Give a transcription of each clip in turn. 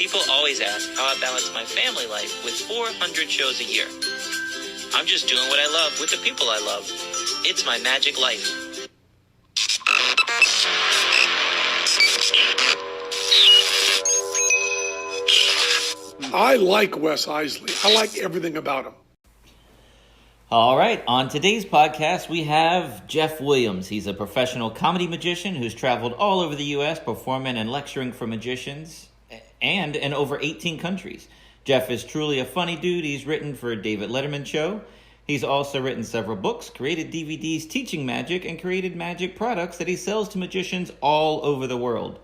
People always ask how I balance my family life with 400 shows a year. I'm just doing what I love with the people I love. It's my magic life. I like Wes Iseli. I like everything about him. All right, on today's podcast, we have Geoff Williams. He's a professional comedy magician who's traveled all over the U.S. performing and lecturing for magicians and in over 18 countries. Geoff is truly a funny dude. He's written for David Letterman show. He's also written several books, created DVDs teaching magic, and created magic products that he sells to magicians all over the world.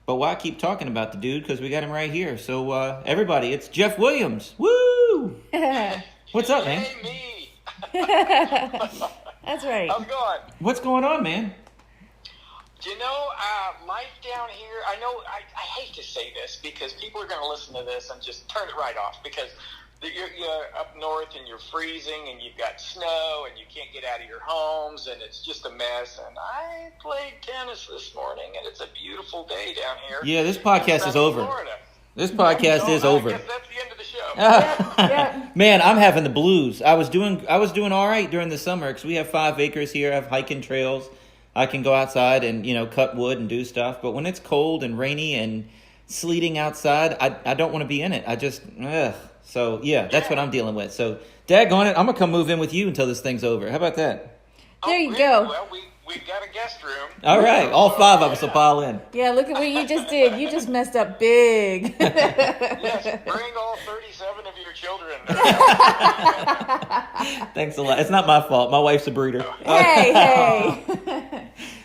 But why keep talking about the dude? Because we got him right here. So, everybody, it's Geoff Williams. Woo! What's up, man? Hey, me. That's right. How's it going? What's going on, man? You know, life down here, I know, I hate to say this because people are going to listen to this and just turn it right off because you're up north and you're freezing and you've got snow and you can't get out of your homes and it's just a mess. And I played tennis this morning and it's a beautiful day down here. Yeah, this podcast is over. Florida. This podcast is over. I guess that's the end of the show. Yeah. Man, I'm having the blues. I was doing all right during the summer because we have 5 acres here. I have hiking trails. I can go outside and, cut wood and do stuff. But when it's cold and rainy and sleeting outside, I don't want to be in it. I just, ugh. So, yeah, that's what I'm dealing with. So, daggone it, I'm going to come move in with you until this thing's over. How about that? There you go. Well, we've got a guest room. All right, all 5 of us will pile in. Yeah, look at what you just did. You just messed up big. Yes, bring all 37 of your children. Thanks a lot. It's not my fault. My wife's a breeder. Hey.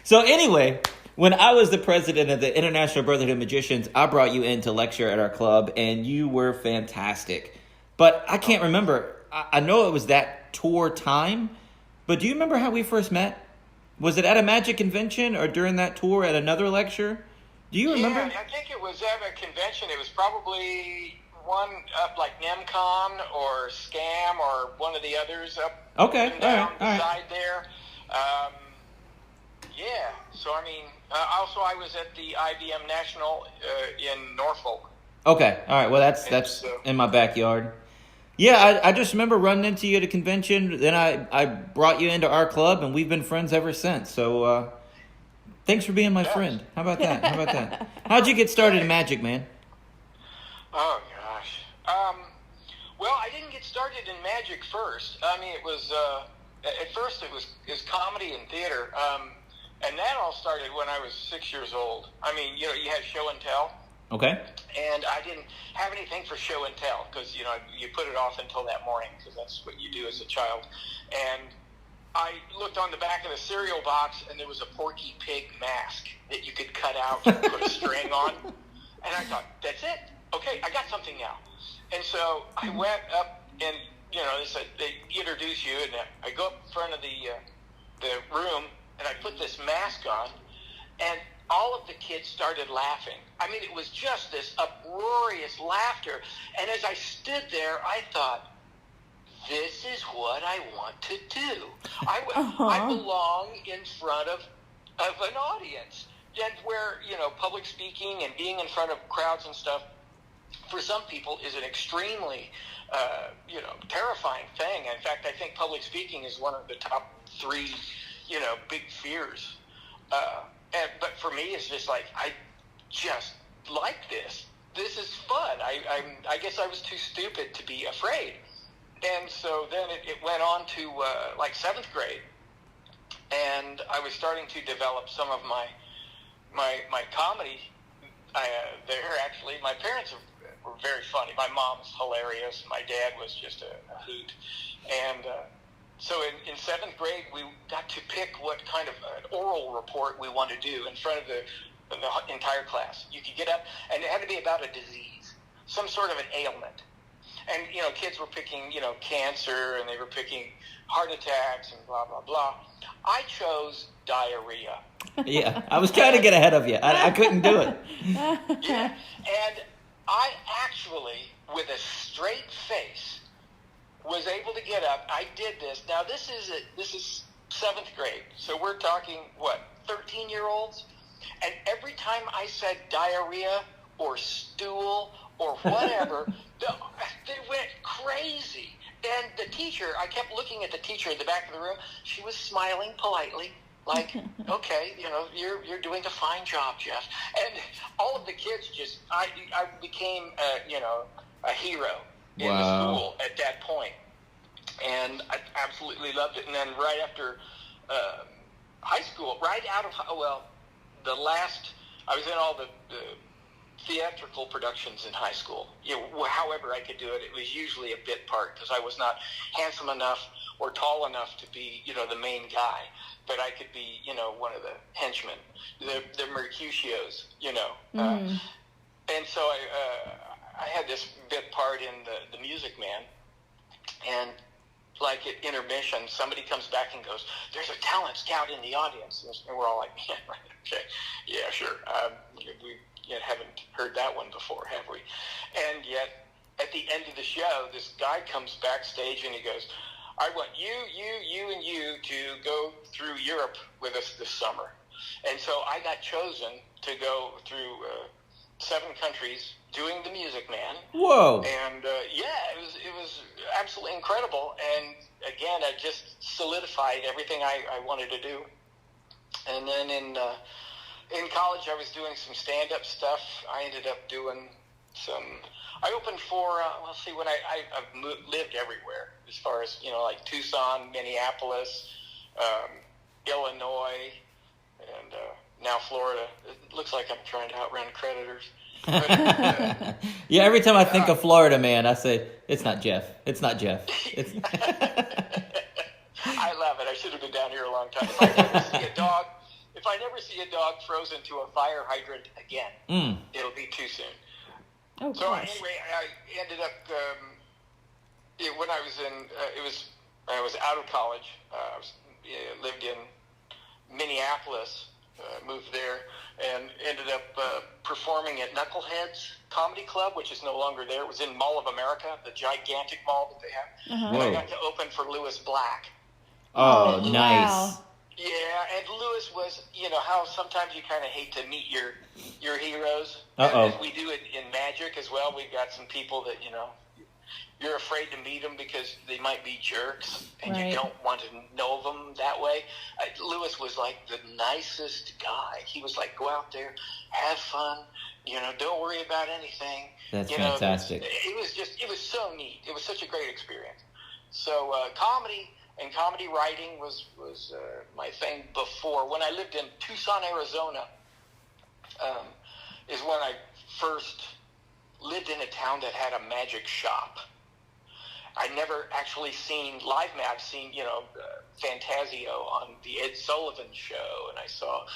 So anyway, when I was the president of the International Brotherhood of Magicians, I brought you in to lecture at our club, and you were fantastic. But I can't remember. I know it was that tour time, but do you remember how we first met? Was it at a magic convention or during that tour at another lecture? Do you remember? Yeah, I think it was at a convention. It was probably one up like NemCon or Scam or one of the others up and down the side there. Yeah, so I mean, also I was at the IBM National in Norfolk. Okay, all right. Well, that's in my backyard. Yeah, I just remember running into you at a convention. Then I brought you into our club, and we've been friends ever since. So thanks for being my friend. How about that? How'd you get started in magic, man? Oh, gosh. Well, I didn't get started in magic first. I mean, it was, at first it was comedy and theater. And that all started when I was 6 years old. I mean, you had show and tell. Okay. And I didn't have anything for show and tell because, you put it off until that morning because that's what you do as a child. And I looked on the back of the cereal box and there was a Porky Pig mask that you could cut out and put a string on. And I thought, that's it? Okay, I got something now. And so I went up and, they introduce you and I go up in front of the room and I put this mask on and all of the kids started laughing. I mean, it was just this uproarious laughter. And as I stood there, I thought, this is what I want to do. I belong in front of an audience. And where, public speaking and being in front of crowds and stuff, for some people is an extremely, terrifying thing. In fact, I think public speaking is one of the top 3, big fears. But for me, it's just like, I just like this. This is fun. I guess I was too stupid to be afraid. And so then it went on to like 7th grade. And I was starting to develop some of my comedy there, actually. My parents were very funny. My mom's hilarious. My dad was just a hoot. And so in 7th grade, we got to pick what kind of an oral report we wanted to do in front of the entire class. You could get up, and it had to be about a disease, some sort of an ailment. And, kids were picking, cancer, and they were picking heart attacks and blah, blah, blah. I chose diarrhea. Yeah, I was trying to get ahead of you. I couldn't do it. Yeah, and I actually, with a straight face, was able to get up. I did this. Now, this is 7th grade, so we're talking, 13-year-olds? And every time I said diarrhea or stool or or whatever. They went crazy. And the teacher, I kept looking at the teacher in the back of the room. She was smiling politely, like, okay, you're doing a fine job, Geoff. And all of the kids I became, a hero in the school at that point. And I absolutely loved it. And then right after high school, right out of, I was in all the theatrical productions in high school. However I could do it, it was usually a bit part because I was not handsome enough or tall enough to be, the main guy. But I could be, one of the henchmen, the Mercutios, And so I had this bit part in the Music Man. And like at intermission, somebody comes back and goes, "There's a talent scout in the audience." And we're all like, "Yeah, right, okay, yeah, sure." We haven't heard that one before, have we? And yet, at the end of the show, this guy comes backstage and he goes, "I want you, and you to go through Europe with us this summer." And so I got chosen to go through 7 countries doing the Music Man. Whoa! And it was absolutely incredible. And again, I just solidified everything I wanted to do. And then in college, I was doing some stand-up stuff. I ended up doing some. I opened for when I've lived everywhere as far as like Tucson, Minneapolis, Illinois, and now Florida. It looks like I'm trying to outrun creditors. But, yeah, every time I think of Florida, man, I say, it's not Geoff. It's not Geoff. It's... I love it. I should have been down here a long time. If I never see a dog frozen to a fire hydrant again, it'll be too soon. Oh, so gosh. anyway, I ended up, when I was I was out of college. Lived in Minneapolis, moved there, and ended up performing at Knuckleheads Comedy Club, which is no longer there. It was in Mall of America, the gigantic mall that they have. Uh-huh. And I got to open for Lewis Black. Oh, Oh, nice. wow. Yeah, and Lewis was, how sometimes you kind of hate to meet your heroes. Uh-oh. As we do it in Magic as well. We've got some people that, you're afraid to meet them because they might be jerks, and Right. you don't want to know them that way. Lewis was like the nicest guy. He was like, go out there, have fun, don't worry about anything. That's fantastic. It was so neat. It was such a great experience. So comedy and comedy writing was my thing before. When I lived in Tucson, Arizona, is when I first lived in a town that had a magic shop. I'd never actually seen live magic. I've seen, Fantasio on the Ed Sullivan Show, and I saw,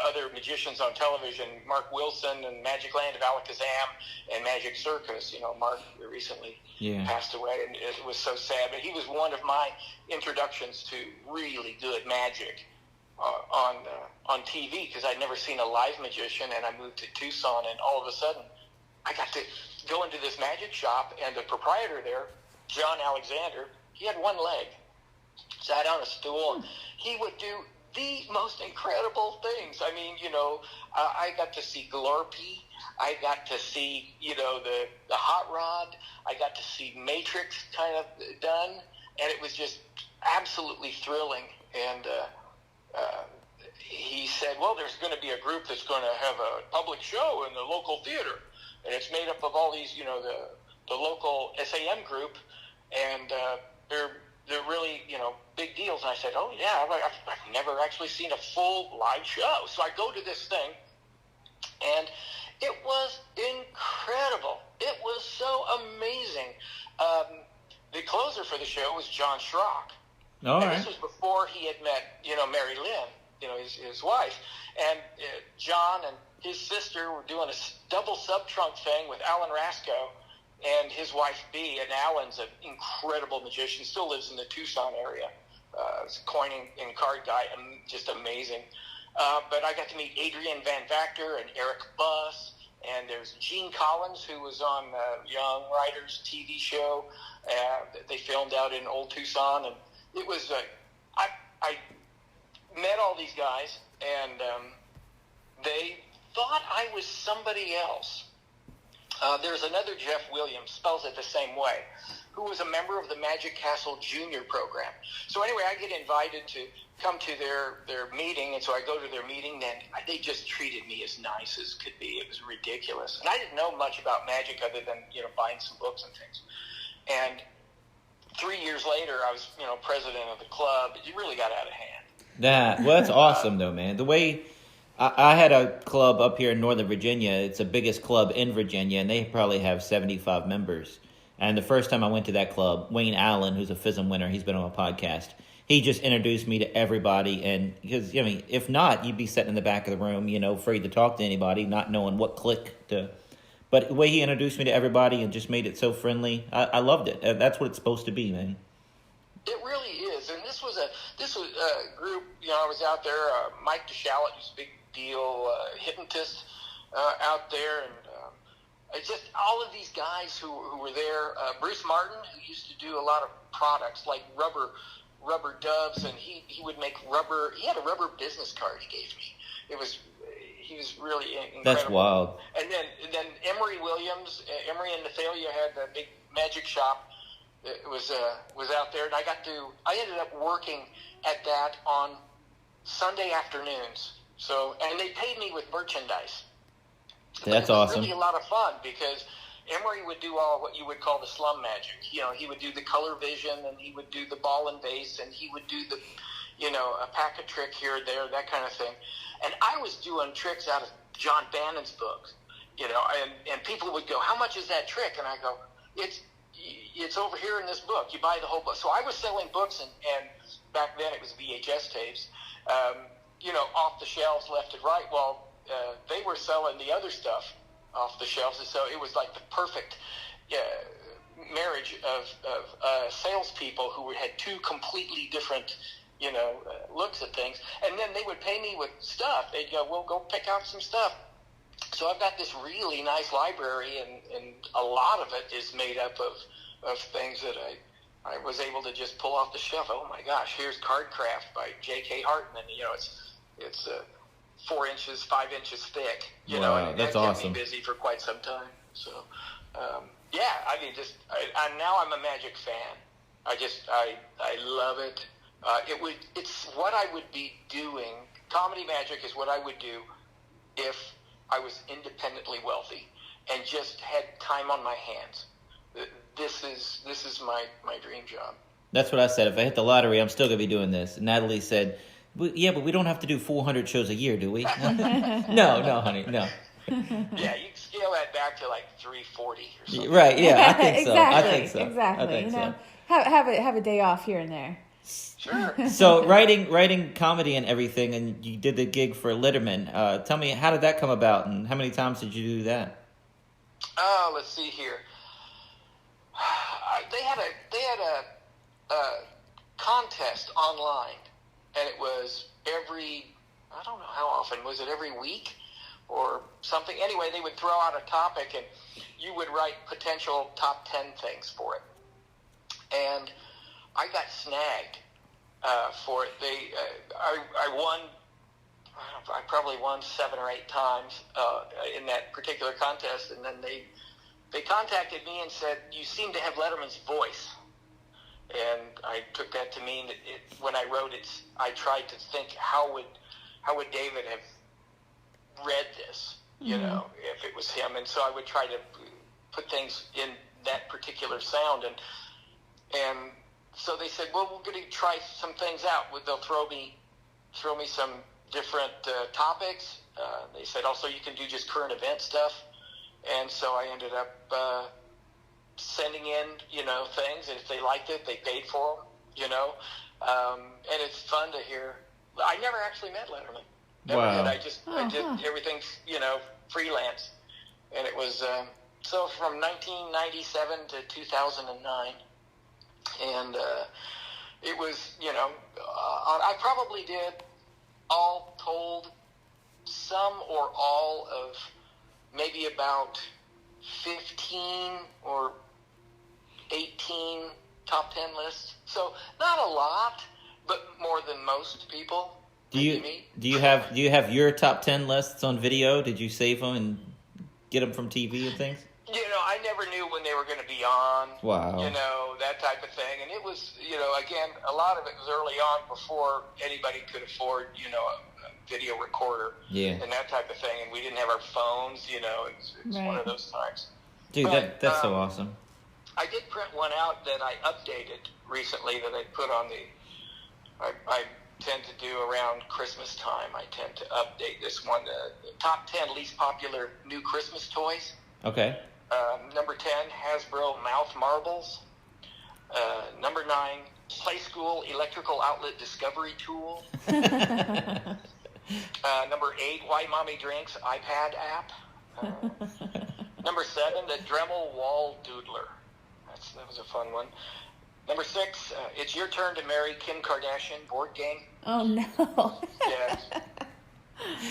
other magicians on television, Mark Wilson and Magic Land of Alakazam and Magic Circus. Mark recently passed away, and it was so sad. But he was one of my introductions to really good magic on TV, because I'd never seen a live magician, and I moved to Tucson, and all of a sudden I got to go into this magic shop, and the proprietor there, John Alexander, he had one leg, sat on a stool, and he would do the most incredible things. I mean, I got to see Glorpy. I got to see, the Hot Rod. I got to see Matrix kind of done, and it was just absolutely thrilling. And he said, well, there's going to be a group that's going to have a public show in the local theater, and it's made up of all these, the local SAM group, and they're really, big deals. And I said, oh, yeah, I've never actually seen a full live show. So I go to this thing, and it was incredible. It was so amazing. The closer for the show was John Schrock. All and right. This was before he had met, Mary Lynn, his wife. And John and his sister were doing a double sub-trunk thing with Alan Rasco and his wife, Bea. And Alan's an incredible magician, still lives in the Tucson area. Coining and card guy, just amazing. But I got to meet Adrian Van Vactor and Eric Buss, and there's Gene Collins, who was on Young Writers TV show that they filmed out in Old Tucson. And it was, I met all these guys, and they thought I was somebody else. There's another Geoff Williams, spells it the same way, who was a member of the Magic Castle Junior program. So anyway, I get invited to come to their meeting, and so I go to their meeting, and they just treated me as nice as could be. It was ridiculous. And I didn't know much about magic other than, buying some books and things. And 3 years later, I was, president of the club. It really got out of hand. Well, that's awesome, though, man. The way I had a club up here in Northern Virginia. It's the biggest club in Virginia, and they probably have 75 members. And the first time I went to that club, Wayne Allen, who's a FISM winner, he's been on my podcast, he just introduced me to everybody. And because, if not, you'd be sitting in the back of the room, afraid to talk to anybody, not knowing what click to. But the way he introduced me to everybody and just made it so friendly, I loved it. That's what it's supposed to be, man. It really is. And this was a group, I was out there, Mike DeShalit, who's a big deal hypnotist out there, and it's just all of these guys who were there. Bruce Martin, who used to do a lot of products like rubber doves, and he would make rubber. He had a rubber business card he gave me. He was really incredible. That's wild. And then Emery Williams, Emery and Nathalia had the big magic shop. It was out there, and I ended up working at that on Sunday afternoons. So, and they paid me with merchandise. That's it was awesome. Really a lot of fun because Emery would do all what you would call the slum magic. He would do the color vision, and he would do the ball and base, and he would do the, a pack a trick here or there, that kind of thing. And I was doing tricks out of John Bannon's books, and people would go, "How much is that trick?" And I go, It's over here in this book. You buy the whole book. So I was selling books, and back then it was VHS tapes, off the shelves left and right. Well, they were selling the other stuff off the shelves, and so it was like the perfect marriage of salespeople who had two completely different, looks at things. And then they would pay me with stuff. They'd go, "Well, go pick out some stuff." So I've got this really nice library, and a lot of it is made up of things that I was able to just pull off the shelf. Oh my gosh, here's Cardcraft by J.K. Hartman. It's 4 inches, 5 inches thick. Wow, and that's that awesome. kept me busy for quite some time. So, now I'm a magic fan. I love it. It's what I would be doing. Comedy magic is what I would do if I was independently wealthy and just had time on my hands. This is my dream job. That's what I said. If I hit the lottery, I'm still going to be doing this. Natalie said, "Yeah, but we don't have to do 400 shows a year, do we?" No, honey, no. Yeah, you can scale that back to like 340 or something. Right, yeah, I think so. Exactly, I think so. exactly. I think so. Have a day off here and there. Sure. So writing comedy and everything, and you did the gig for Letterman. Tell me, how did that come about, and how many times did you do that? Let's see here. They had a contest online, and it was I don't know how often, was it every week or something? Anyway, they would throw out a topic, and you would write potential top 10 things for it. And I got snagged for it. I won. I probably won 7 or 8 times in that particular contest, and then they contacted me and said, "You seem to have Letterman's voice." And I took that to mean that when I wrote it, I tried to think how would David have read this, if it was him. And so I would try to put things in that particular sound. And so they said, "Well, we're going to try some things out. They'll throw me some different topics." They said also you can do just current event stuff. And so I ended up sending in, things, and if they liked it, they paid for them, and it's fun to hear. I never actually met Letterman. Never Wow. did. I did everything, freelance. And it was, so from 1997 to 2009. And it was, I probably did, all told, some or all of maybe about 15 or 18 top 10 lists. So not a lot, but more than most people. Do you have your top 10 lists on video? Did you save them and get them from TV and things? Yeah, I never knew when they were going to be on. Wow. That type of thing. And it was, again, a lot of it was early on before anybody could afford, a video recorder and that type of thing. And we didn't have our phones, it's one of those times. Dude, that's so awesome. I did print one out that I updated recently that I put on I tend to do around Christmas time. I tend to update this one, the top 10 least popular new Christmas toys. Okay. Number 10, Hasbro mouth marbles. Number 9, Play School electrical outlet discovery tool. Number 8, Why Mommy Drinks iPad app. Number 7, the Dremel wall doodler. That was a fun one. Number 6, It's Your Turn to Marry Kim Kardashian board game. Oh, no. Yes.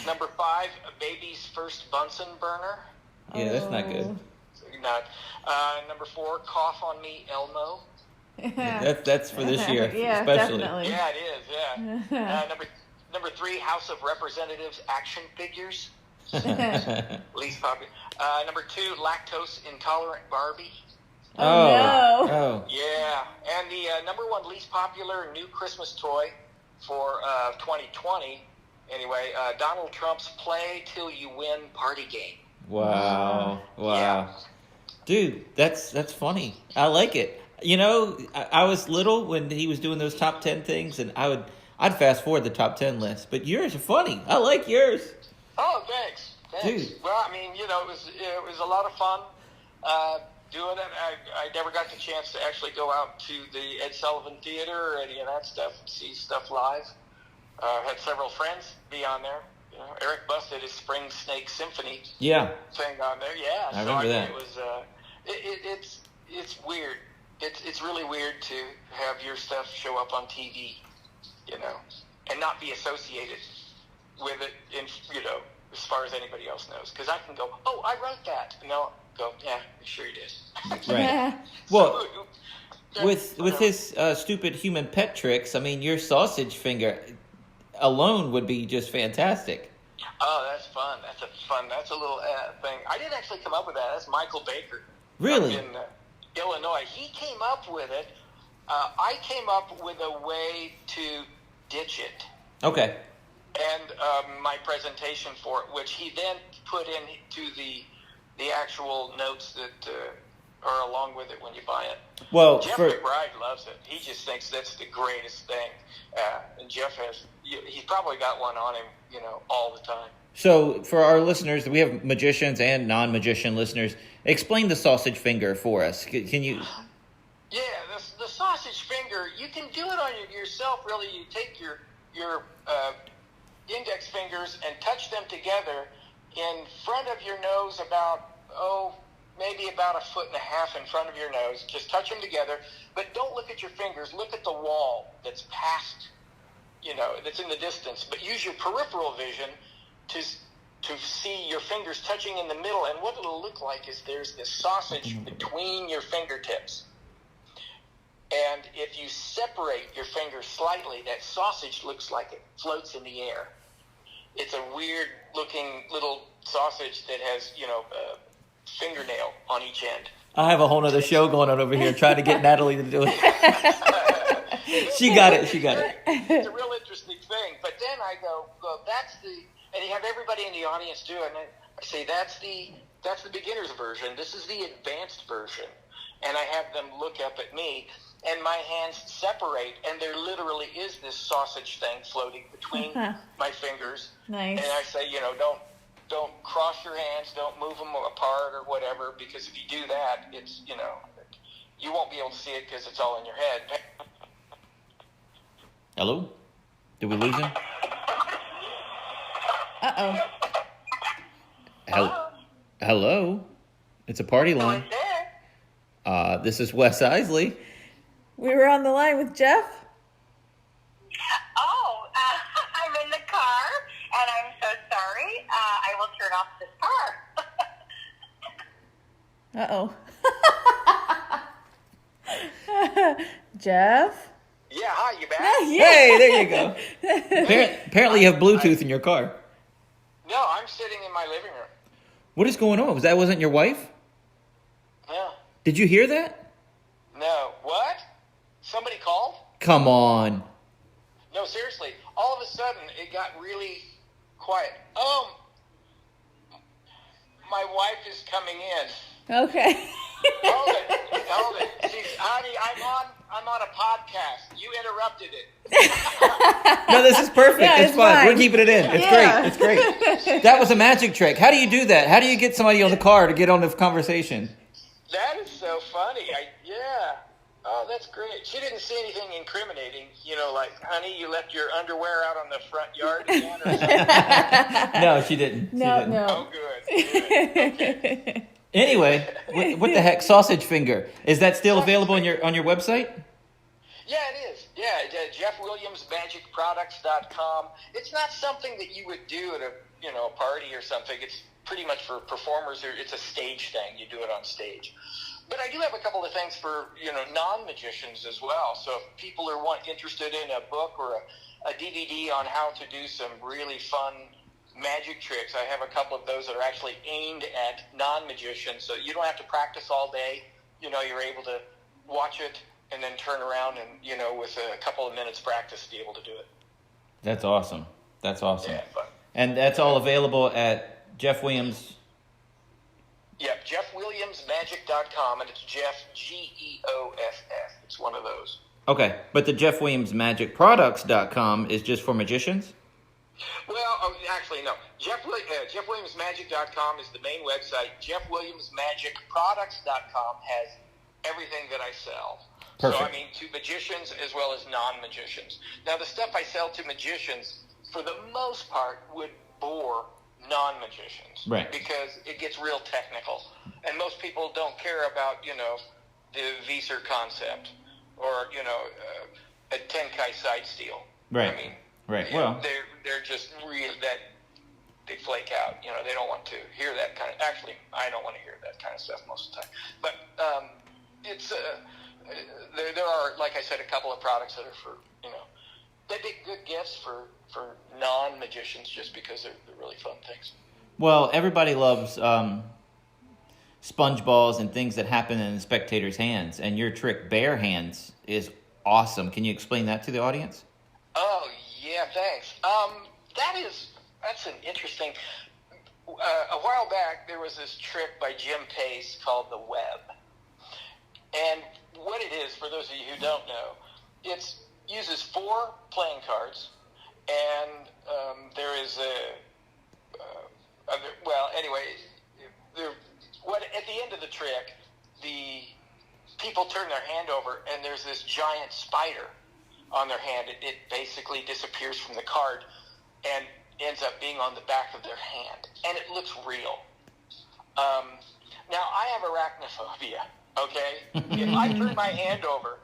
Number 5, Baby's First Bunsen burner. Yeah, that's not good. Not. Number 4, Cough on Me Elmo. That's for this year, Yeah, especially. definitely. Yeah, it is, yeah. Number 3, House of Representatives action figures. Least popular. Number 2, Lactose Intolerant Barbie. Oh, no. Oh. Yeah, and the number 1 least popular new Christmas toy for 2020, anyway, Donald Trump's Play Till You Win party game. Wow. Yeah. Dude, that's funny. I like it. I was little when he was doing those top 10 things, and I'd fast forward the top 10 list. But yours are funny. I like yours. Oh, thanks. Dude. Well, I mean, it was a lot of fun doing it. I never got the chance to actually go out to the Ed Sullivan Theater or any of that stuff, see stuff live. Had several friends be on there. Eric Buss did his Spring Snake Symphony thing on there. Yeah, I remember that. It was it's weird. It's really weird to have your stuff show up on TV, and not be associated with it in as far as anybody else knows. Because I can go, oh, I wrote that, and they'll go, yeah, sure you did. Right. Well, with his stupid human pet tricks, I mean, your sausage finger alone would be just fantastic. Oh, that's fun. That's a little thing. I didn't actually come up with that. That's Michael Baker. Really? In Illinois. He came up with it. I came up with a way to ditch it. Okay. And my presentation for it, which he then put into the actual notes that are along with it when you buy it. Well, Jeff McBride loves it. He just thinks that's the greatest thing. And Jeff he's probably got one on him, all the time. So for our listeners, we have magicians and non-magician listeners. Explain the sausage finger for us. Can you? Yeah, the sausage finger, you can do it on yourself, really. You take your index fingers and touch them together in front of your nose maybe about 1.5 feet in front of your nose. Just touch them together, but don't look at your fingers. Look at the wall that's past, that's in the distance. But use your peripheral vision to see your fingers touching in the middle. And what it'll look like is there's this sausage between your fingertips. And if you separate your fingers slightly, that sausage looks like it floats in the air. It's a weird-looking little sausage that has, a fingernail on each end. I have a whole other show going on over here trying to get Natalie to do it. She got it. It's a real interesting thing. But then I go, that's and you have everybody in the audience do it. And I say, that's the beginner's version. This is the advanced version. And I have them look up at me, and my hands separate, and there literally is this sausage thing floating between my fingers. Nice. And I say, don't cross your hands, don't move them apart or whatever, because if you do that, it's, you won't be able to see it because it's all in your head. Hello? Did we lose him? Uh-oh. Hello? It's a party line. This is Wes Iseli. We were on the line with Jeff. Oh, I'm in the car, and I'm so sorry. I will turn off this car. Uh-oh. Jeff? Yeah, hi, you back? Yeah. Hey, there you go. Apparently you have Bluetooth in your car. No, I'm sitting in my living room. What is going on? Wasn't your wife? Did you hear that? No. What? Somebody called? Come on. No, seriously. All of a sudden, it got really quiet. My wife is coming in. Okay. Hold it. She's, honey, I'm on a podcast. You interrupted it. No, this is perfect. Yeah, it's fine. fine. We're keeping it in. It's Yeah. great. It's great. That was a magic trick. How do you do that? How do you get somebody on the car to get on the conversation? That is so funny. Yeah. Oh, that's great. She didn't see anything incriminating. Like, honey, you left your underwear out on the front yard again or something? No, she didn't. No. Oh, good. Okay. Anyway, what the heck? Sausage finger. Is that still available on your website? Yeah, it is. Yeah, JeoffWilliamsMagicProducts.com. It's not something that you would do at a party or something. It's pretty much for performers. It's a stage thing. You do it on stage. But I do have a couple of things for non-magicians as well. So if people are interested in a book or a DVD on how to do some really fun magic tricks, I have a couple of those that are actually aimed at non-magicians. So you don't have to practice all day. You're able to watch it and then turn around and, with a couple of minutes practice, be able to do it. That's awesome. Yeah, fun. And that's all available at Geoff Williams. Yep, JeoffWilliamsMagic.com, and it's Geoff, Geoff. It's one of those. Okay, but the JeoffWilliamsMagicProducts.com is just for magicians? Well, actually, no. JeoffWilliamsMagic.com is the main website. JeoffWilliamsMagicProducts.com has everything that I sell. Perfect. So, to magicians as well as non-magicians. Now, the stuff I sell to magicians, for the most part, would bore non-magicians. Right. Because it gets real technical. And most people don't care about, the Visor concept or, a Tenkai side steal. Right. Right. Well, they're just real that they flake out. They don't want to hear that kind of. Actually, I don't want to hear that kind of stuff most of the time. But it's there are, like I said, a couple of products that are for they'd be good gifts for non-magicians just because they're really fun things. Well, everybody loves sponge balls and things that happen in the spectator's hands, and your trick, bare hands, is awesome. Can you explain that to the audience? Oh, yeah, thanks. That's an interesting. A while back, there was this trick by Jim Pace called the web. And what it is, for those of you who don't know, it uses 4 playing cards, and there is at the end of the trick, the people turn their hand over, and there's this giant spider on their hand. It basically disappears from the card and ends up being on the back of their hand, and it looks real. Now, I have arachnophobia, okay? If I turn my hand over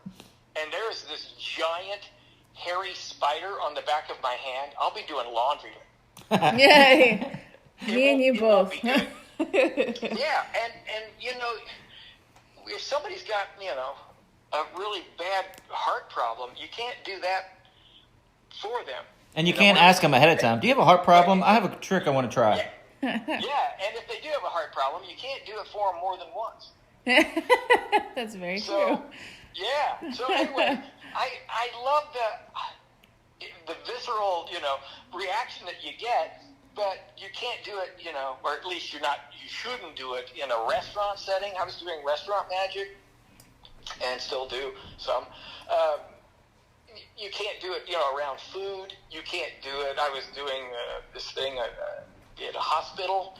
and there's this giant hairy spider on the back of my hand, I'll be doing laundry. Yay. Me and you It both. won't be good. Yeah, and if somebody's got, a really bad heart problem, you can't do that for them. And you can't ask them ahead of time, do you have a heart problem? I have a trick I want to try. Yeah. Yeah, and if they do have a heart problem, you can't do it for them more than once. That's very true. So, yeah. So anyway, I love the visceral, reaction that you get, but you can't do it, or at least you shouldn't do it in a restaurant setting. I was doing restaurant magic, and still do some. You can't do it, around food. You can't do it. I was doing this thing at a hospital,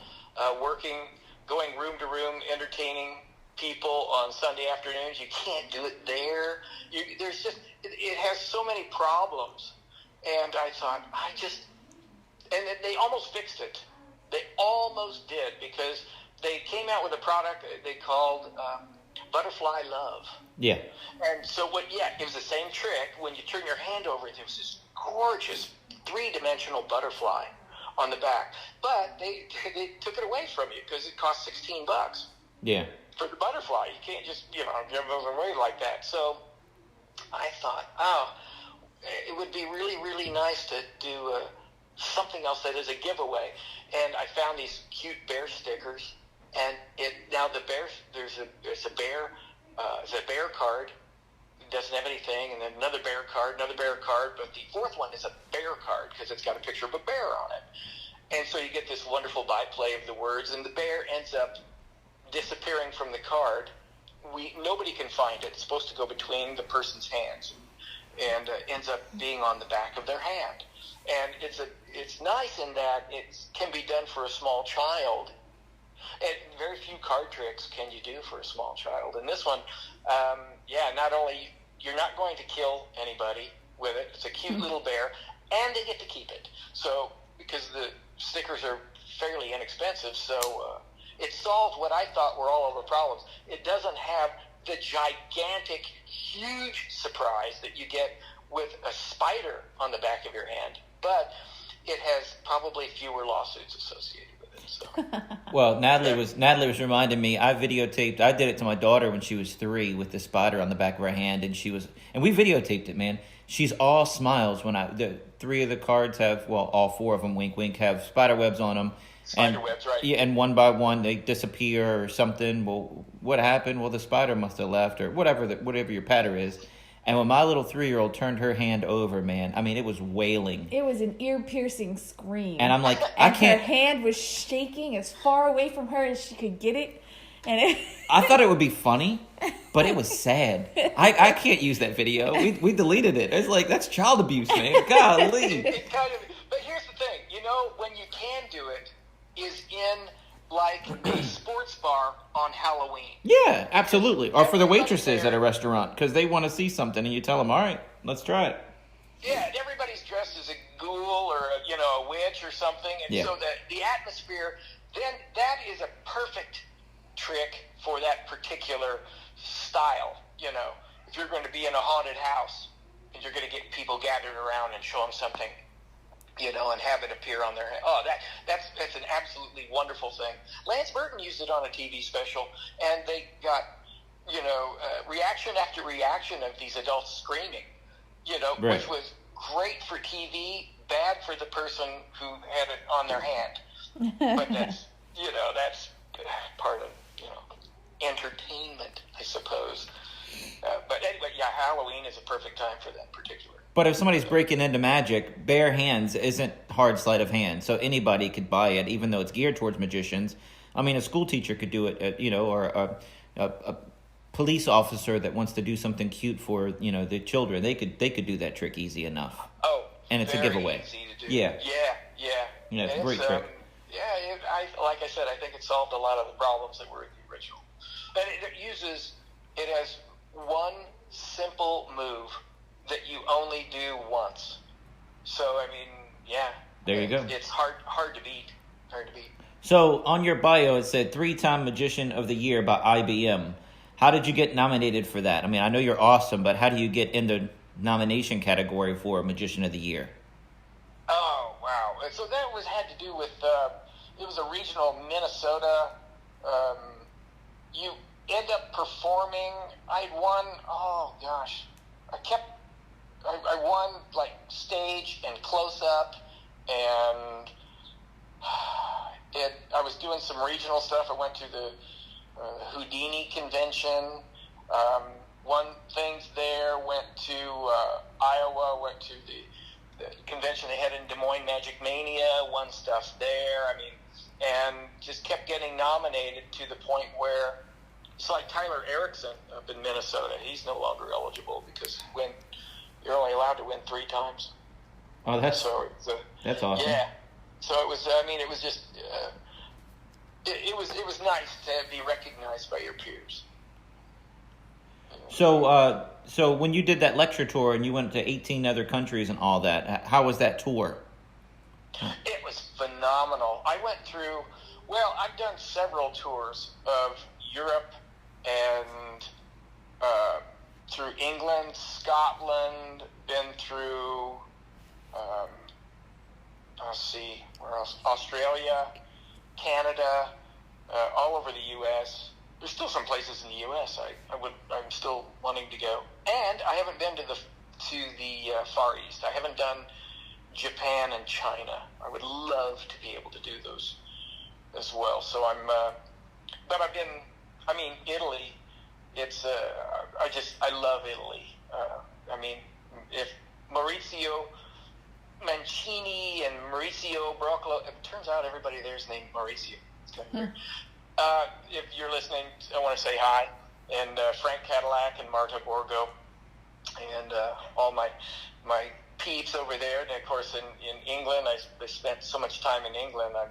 going room to room, entertaining people on Sunday afternoons. You can't do it there. It has so many problems. And I thought, and they almost fixed it. They almost did, because they came out with a product they called Butterfly Love. Yeah. And so it was the same trick. When you turn your hand over, there was this gorgeous 3-dimensional butterfly on the back. But they took it away from you because it cost $16. Yeah. For the butterfly. You can't just, give those away like that. So I thought, it would be really, really nice to do something else that is a giveaway. And I found these cute bear stickers, And now the bear, there's a bear card. It doesn't have anything, and then another bear card, but the fourth one is a bear card because it's got a picture of a bear on it. And so you get this wonderful byplay of the words, and the bear ends up disappearing from the card. Nobody can find it. It's supposed to go between the person's hands, and ends up being on the back of their hand. And it's nice in that it can be done for a small child. And very few card tricks can you do for a small child. And this one, not only you're not going to kill anybody with it. It's a cute little bear, and they get to keep it. So because the stickers are fairly inexpensive, so it solved what I thought were all of the problems. It doesn't have the gigantic, huge surprise that you get with a spider on the back of your hand, but it has probably fewer lawsuits associated with it. So. Well, Natalie was reminding me. I did it to my daughter when she was 3 with the spider on the back of her hand, and we videotaped it, man. She's all smiles when the 3 of the cards have, well, all 4 of them, wink, wink, have spider webs on them. Spider webs, right? Yeah, and one by one they disappear or something. Well, what happened? Well, the spider must have left or whatever your patter is. And when my little 3-year-old turned her hand over, man, I mean, it was wailing. It was an ear-piercing scream. And I'm like, I can't. Her hand was shaking as far away from her as she could get it. And I thought it would be funny, but it was sad. I can't use that video. We deleted it. It's like, that's child abuse, man. Golly. It kind of, but here's the thing. When you can do it is in like a sports bar on Halloween. Yeah, absolutely. Or for the waitresses at a restaurant, because they want to see something, and you tell them, all right, let's try it. Yeah, and everybody's dressed as a ghoul or a witch or something, and so the atmosphere, then that is a perfect trick for that particular style. If you're going to be in a haunted house and you're going to get people gathered around and show them something, and have it appear on their head. Oh, that's an absolutely wonderful thing. Lance Burton used it on a TV special, and they got, reaction after reaction of these adults screaming, right. Which was great for TV, bad for the person who had it on their hand. But that's part of, entertainment, I suppose. But anyway, Halloween is a perfect time for that particular. But if somebody's breaking into magic, bare hands isn't hard sleight of hand, so anybody could buy it, even though it's geared towards magicians. I mean, a school teacher could do it, or a police officer that wants to do something cute for the children. They could do that trick easy enough. Oh, and it's a giveaway. Easy to do. Yeah. Yeah, it's a great trick. Like I said, I think it solved a lot of the problems that were in the original. And it has one simple move that you only do once. So, I mean, there you go. It's hard to beat. So, on your bio, it said 3-time Magician of the Year by IBM. How did you get nominated for that? I mean, I know you're awesome, but how do you get in the nomination category for Magician of the Year? Oh, wow. So that had to do with, it was a regional Minnesota, you end up performing, I'd won, I won like stage and close up, and I was doing some regional stuff. I went to the Houdini convention, won things there, went to Iowa, went to the convention they had in Des Moines, Magic Mania, won stuff there. I mean, and just kept getting nominated to the point where it's like Tyler Erickson up in Minnesota. He's no longer eligible because you're only allowed to win 3 times. Oh, that's awesome. Yeah. So it was. I mean, it was just. It was nice to be recognized by your peers. So when you did that lecture tour and you went to 18 other countries and all that, how was that tour? It was phenomenal. I went through. Well, I've done several tours of Europe and through England, Scotland, been through, let's see, where else? Australia, Canada, all over the U.S. There's still some places in the U.S. I'm still wanting to go. And I haven't been to the Far East. I haven't done Japan and China. I would love to be able to do those as well. So I'm But Italy. It's I love Italy. If Maurizio Mancini and Maurizio Broccolo, it turns out everybody there's named Maurizio. It's kind of weird. If you're listening, I want to say hi, and Frank Cadillac and Marta Borgo, and all my peeps over there. And of course, in England, I spent so much time in England. I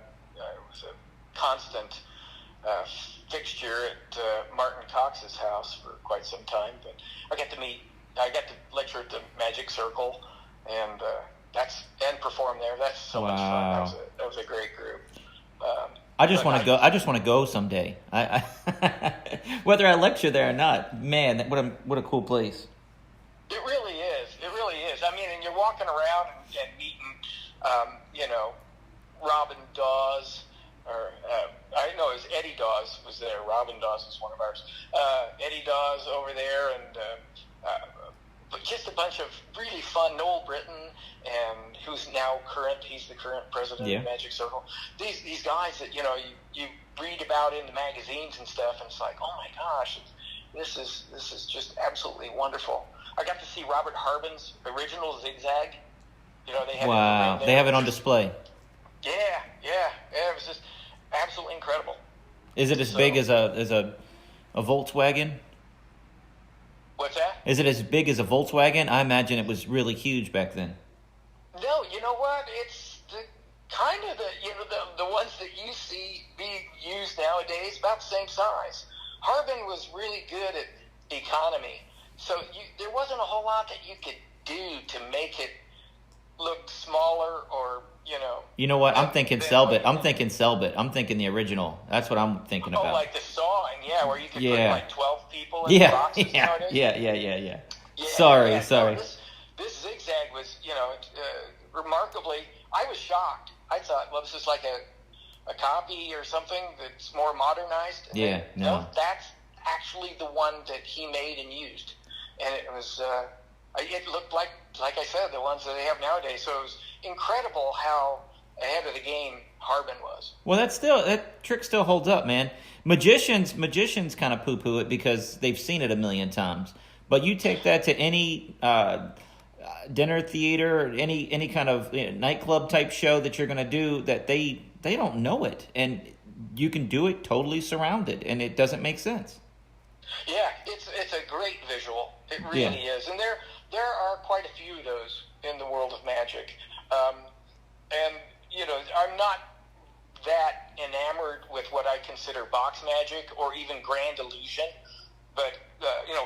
was a constant fixture at Martin Cox's house for quite some time. But I got to lecture at the Magic Circle, and perform there. That's so much fun. That was a great group. I just want to go. I just want to go someday. I whether I lecture there or not. Man, what a cool place. It really is. It really is. And you're walking around and meeting, Robin Dawes, or I know it was Eddie Dawes was there. Robin Dawes is one of ours. Eddie Dawes over there, and just a bunch of really fun. Noel Britton, and who's now current. He's the current president of Magic Circle. These guys that you read about in the magazines and stuff, and it's like, oh my gosh, this is just absolutely wonderful. I got to see Robert Harbin's original Zigzag. They have they have it on display. Yeah. It was just absolutely incredible. Is it as big as a Volkswagen? What's that? Is it as big as a Volkswagen? I imagine it was really huge back then. No, you know what? It's the ones that you see being used nowadays, about the same size. Harbin was really good at economy, so there wasn't a whole lot that you could do to make it look smaller, or You know what? I'm thinking Selbit. I'm thinking the original. That's what I'm thinking about. Oh, like the sawing, where you could put like 12 people in boxes nowadays. Yeah. Sorry. This Zigzag was, remarkably, I was shocked. I thought, well, this is like a copy or something that's more modernized. And no, that's actually the one that he made and used. And it was, it looked like I said, the ones that they have nowadays. So it was incredible how ahead of the game Harbin was. Well, that trick still holds up, man. Magicians kind of poo-poo it because they've seen it a million times. But you take that to any dinner theater, or any kind of nightclub type show that you're going to do, that they don't know it, and you can do it totally surrounded, and it doesn't make sense. Yeah, it's a great visual. It really is, and there are quite a few of those in the world of magic. And I'm not that enamored with what I consider box magic or even grand illusion, but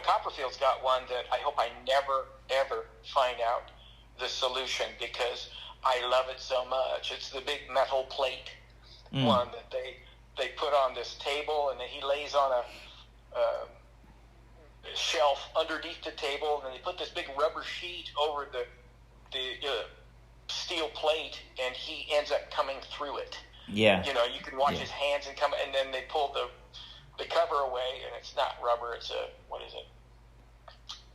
Copperfield's got one that I hope I never ever find out the solution, because I love it so much. It's the big metal plate one that they put on this table, and then he lays on a shelf underneath the table, and then they put this big rubber sheet over the steel plate, and he ends up coming through it. Yeah. You can watch his hands and come, and then they pull the cover away, and it's not rubber, it's what is it?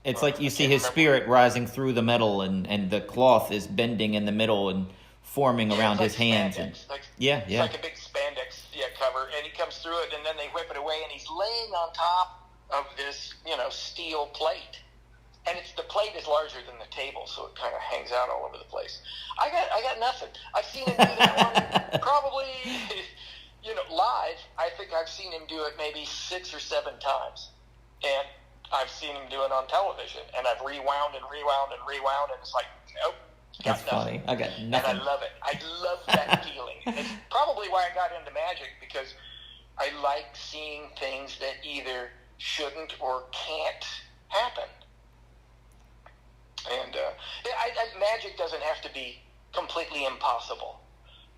It's like you see his spirit rising through the metal, and the cloth is bending in the middle and forming around his hands. It's like a big spandex cover, and he comes through it, and then they whip it away, and he's laying on top of this, steel plate. And the plate is larger than the table, so it kind of hangs out all over the place. I got nothing. I've seen him do that one probably, live. I think I've seen him do it maybe 6 or 7 times. And I've seen him do it on television, and I've rewound, and it's like, nope, got That's nothing. funny. I got nothing. And I love it. I love that feeling. It's probably why I got into magic, because I like seeing things that either shouldn't or can't happen. And magic doesn't have to be completely impossible.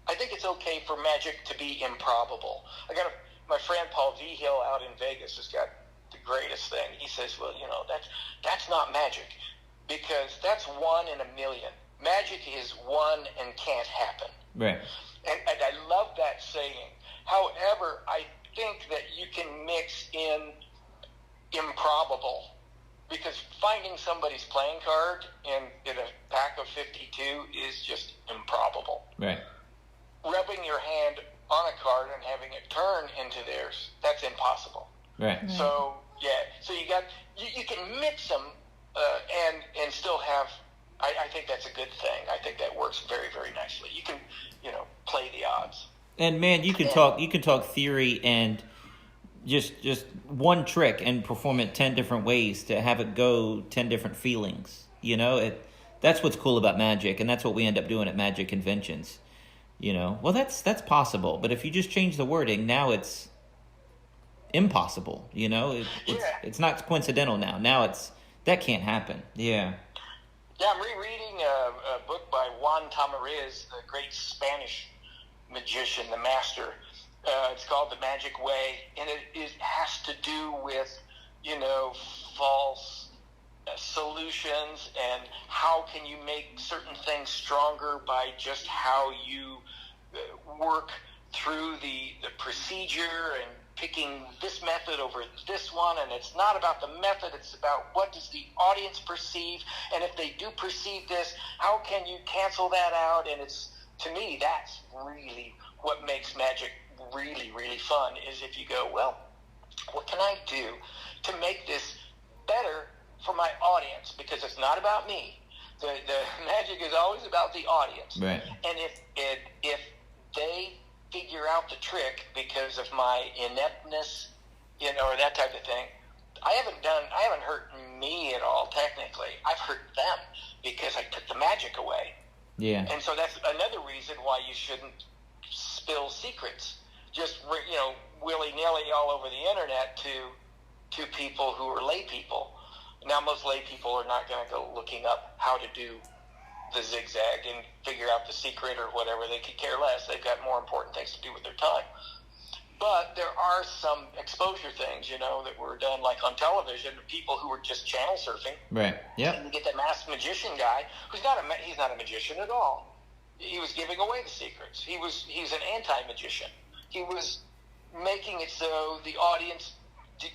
I think it's okay for magic to be improbable. My friend Paul Vigil out in Vegas has got the greatest thing. He says, well, that's not magic, because that's 1 in a million. Magic is one and can't happen. Right. And I love that saying. However, I think that you can mix in improbable, because finding somebody's playing card in a pack of 52 is just improbable. Right. Rubbing your hand on a card and having it turn into theirs. That's impossible. Right. So so you can mix them and still have. I think that's a good thing. I think that works very, very nicely. You can play the odds. And man, you can talk theory and just one trick and perform it 10 different ways to have it go 10 different feelings. That's what's cool about magic, and that's what we end up doing at magic conventions. Well, that's possible, but if you just change the wording, now it's impossible. It's not coincidental now. Now that can't happen. Yeah. Yeah, I'm rereading a book by Juan Tamariz, the great Spanish magician, the master. It's called The Magic Way, and it has to do with, false solutions and how can you make certain things stronger by just how you work through the procedure and picking this method over this one. And it's not about the method, it's about what does the audience perceive, and if they do perceive this, how can you cancel that out? And to me, that's really what makes magic really, really fun, is if you go, well, what can I do to make this better for my audience? Because it's not about me. The magic is always about the audience. Right. And if they figure out the trick because of my ineptness, or that type of thing, I haven't hurt me at all, technically. I've hurt them because I took the magic away. Yeah. And so that's another reason why you shouldn't spill secrets just willy-nilly all over the internet to people who are lay people. Now, most lay people are not going to go looking up how to do the zigzag and figure out the secret or whatever. They could care less. They've got more important things to do with their time. But there are some exposure things, that were done, like on television, people who were just channel surfing. Right. Yeah. And you get that masked magician guy who's he's not a magician at all. He was giving away the secrets. He's an anti-magician. He was making it so the audience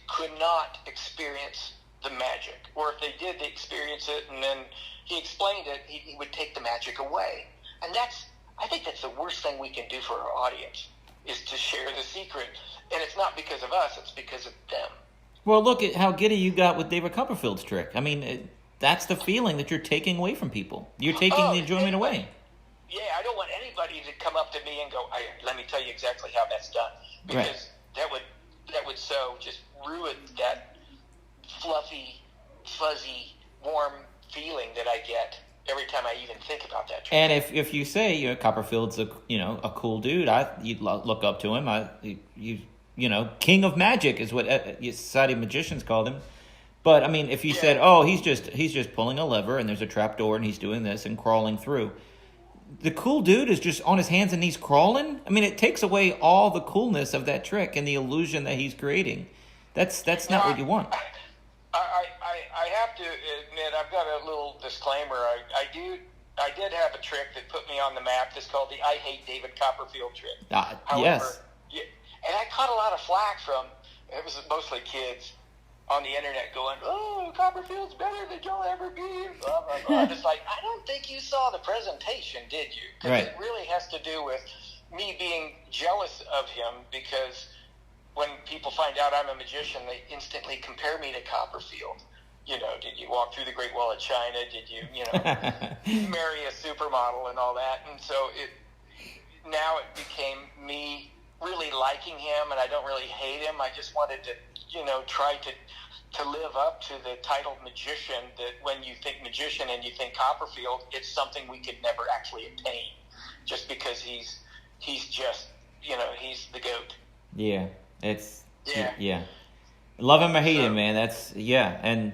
could not experience the magic, or if they did, they experience it, and then he explained it, he would take the magic away. And I think that's the worst thing we can do for our audience, is to share the secret. And it's not because of us, it's because of them. Well, look at how giddy you got with David Copperfield's trick. I mean, that's the feeling that you're taking away from people. You're taking the enjoyment away. Yeah, I don't want anybody to come up to me and go, let me tell you exactly how that's done. Because that would so just ruin that fluffy, fuzzy, warm feeling that I get every time I even think about that trick. And if you say Copperfield's a cool dude, you'd look up to him. King of Magic is what Society of Magicians called him. But I mean, if you said, he's just pulling a lever and there's a trap door and he's doing this and crawling through, the cool dude is just on his hands and knees crawling. I mean, it takes away all the coolness of that trick and the illusion that he's creating. That's not what you want. I have to admit, I've got a little disclaimer. I did have a trick that put me on the map. That's called the I Hate David Copperfield trick. However, yes. And I caught a lot of flack from, it was mostly kids on the internet going, Copperfield's better than you'll ever be, blah, blah, blah. It's like, I don't think you saw the presentation, did you? Because it really has to do with me being jealous of him, because when people find out I'm a magician, they instantly compare me to Copperfield. Did you walk through the Great Wall of China? Did you, marry a supermodel and all that? And so now it became me really liking him, and I don't really hate him. I just wanted to, try to live up to the title magician, that when you think magician and you think Copperfield, it's something we could never actually attain, just because he's just, he's the GOAT. Yeah. Yeah. Love him or hate him, man. And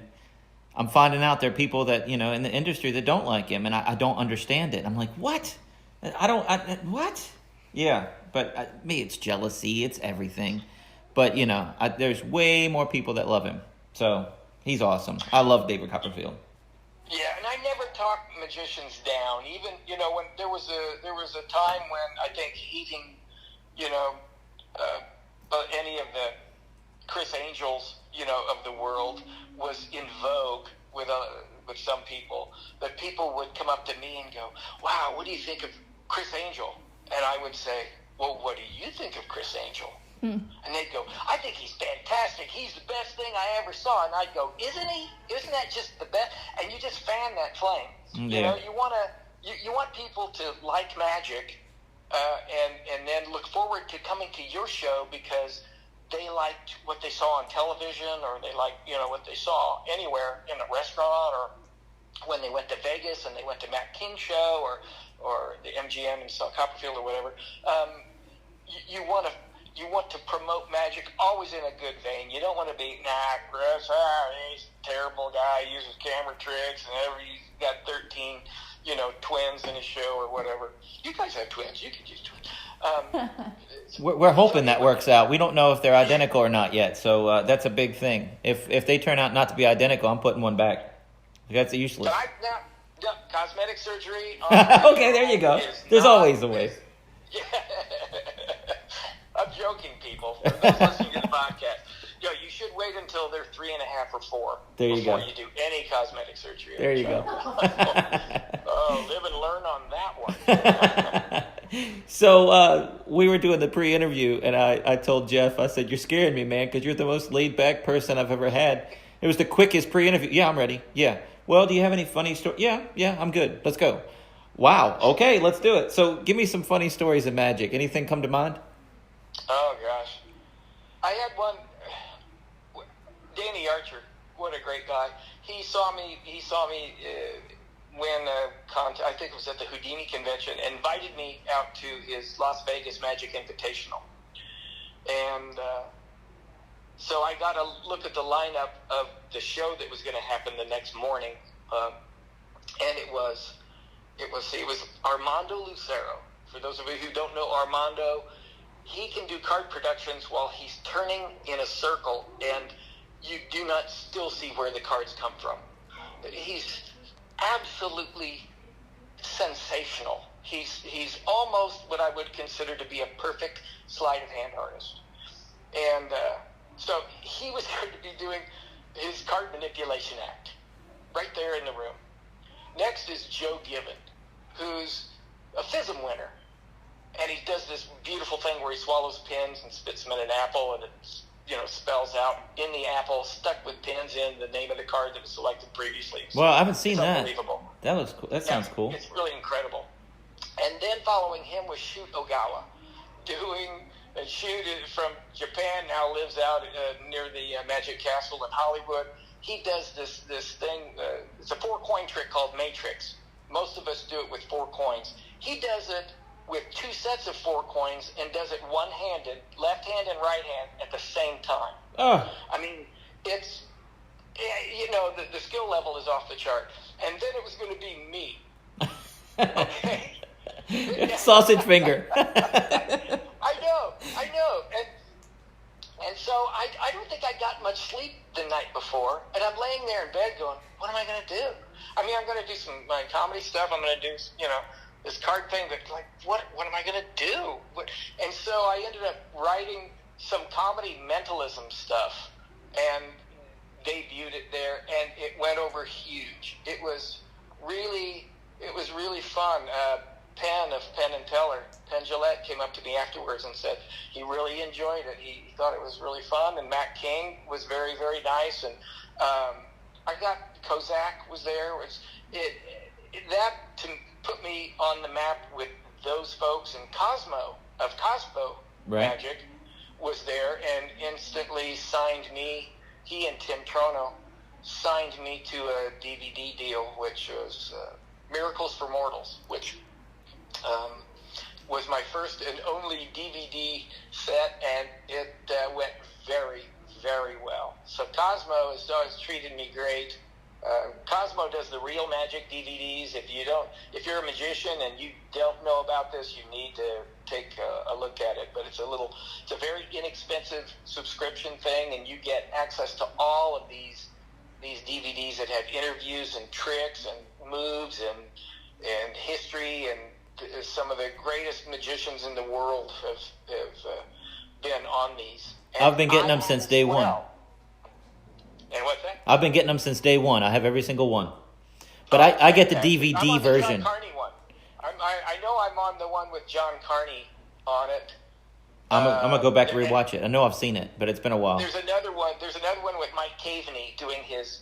I'm finding out there are people that, in the industry that don't like him, and I don't understand it. I'm like, what? What? Yeah, but me, it's jealousy, it's everything. But, there's way more people that love him. So, he's awesome. I love David Copperfield. Yeah, and I never talk magicians down. Even, when there was a time when I think hating, any of the Chris Angels, of the world was in vogue with some people, that people would come up to me and go, wow, what do you think of Chris Angel? And I would say, well, what do you think of Chris Angel? And they'd go, I think he's fantastic. He's the best thing I ever saw. And I'd go, isn't he? Isn't that just the best? And you just fan that flame. Yeah. You know, you want people to like magic, and then look forward to coming to your show because they liked what they saw on television, or they liked, you know, what they saw anywhere in a restaurant, or when they went to Vegas and they went to Matt King's show, or the MGM in South Copperfield or whatever. You want to promote magic always in a good vein. You don't want to be, Chris, he's a terrible guy, he uses camera tricks, and he's got 13, you know, twins in his show or whatever. You guys have twins. You could use twins. We're hoping that works out. We don't know if they're identical or not yet, so that's a big thing. If they turn out not to be identical, I'm putting one back. That's useless. Now, cosmetic surgery. Okay, there you go. There's always a way. Yeah. I'm joking, people. For those listening to the podcast, you should wait until they're 3.5 or 4 there you before go. you do any cosmetic surgery. There you go. Live and learn on that one. So we were doing the pre-interview, and I told Geoff, I said, you're scaring me, man, because you're the most laid-back person I've ever had. It was the quickest pre-interview. Yeah, I'm ready. Yeah. Well, do you have any funny stories? Yeah, I'm good. Let's go. Wow. Okay, let's do it. So give me some funny stories of magic. Anything come to mind? Oh, gosh. I had one. Danny Archer, what a great guy. He saw me win a contest, I think it was at the Houdini convention, and invited me out to his Las Vegas Magic Invitational. And so I got a look at the lineup of the show that was going to happen the next morning, and it was Armando Lucero. For those of you who don't know Armando, he can do card productions while he's turning in a circle, and you do not still see where the cards come from. He's absolutely sensational. He's almost what I would consider to be a perfect sleight of hand artist. And so he was going to be doing his card manipulation act right there in the room. Next is Joe Gibbon, who's a FISM winner. And he does this beautiful thing where he swallows pins and spits them in an apple, and it, spells out in the apple, stuck with pins in, the name of the card that was selected previously. Well, I haven't seen that. Unbelievable. That looks cool. That sounds cool. It's really incredible. And then following him was Shoot Ogawa, Shoot from Japan, now lives out near the Magic Castle in Hollywood. He does this thing. It's a 4-coin trick called Matrix. Most of us do it with 4 coins. He does it with 2 sets of 4 coins and does it one-handed, left hand and right hand, at the same time. Oh. I mean, it's, the skill level is off the chart. And then it was going to be me. Okay? Sausage finger. I know. And so I don't think I got much sleep the night before, and I'm laying there in bed going, what am I going to do? I mean, I'm going to do some my comedy stuff. I'm going to do, this card thing, but what am I going to do? And so I ended up writing some comedy mentalism stuff and debuted it there, and it went over huge. It was really fun. Penn of Penn and Teller, Penn Jillette, came up to me afterwards and said he really enjoyed it. He thought it was really fun, and Matt King was very, very nice. And I got Kozak was there. That to put me on the map with those folks, and Cosmo of Cosmo Magic was there and instantly signed me. He and Tim Trono signed me to a DVD deal, which was Miracles for Mortals, which was my first and only DVD set, and it went very, very well. So Cosmo has always treated me great. Cosmo does the Real Magic DVDs. If you're a magician and you don't know about this, you need to take a look at it. But it's a very inexpensive subscription thing, and you get access to all of these DVDs that have interviews and tricks and moves and history, and some of the greatest magicians in the world have been on these. And I've been getting them since day one. And what's that? I've been getting them since day one. I have every single one. But I get the DVD I'm on version. The John Carney one. I know I'm on the one with John Carney on it. I'm gonna go back and rewatch it. I know I've seen it, but it's been a while. There's another one with Mike Caveney doing his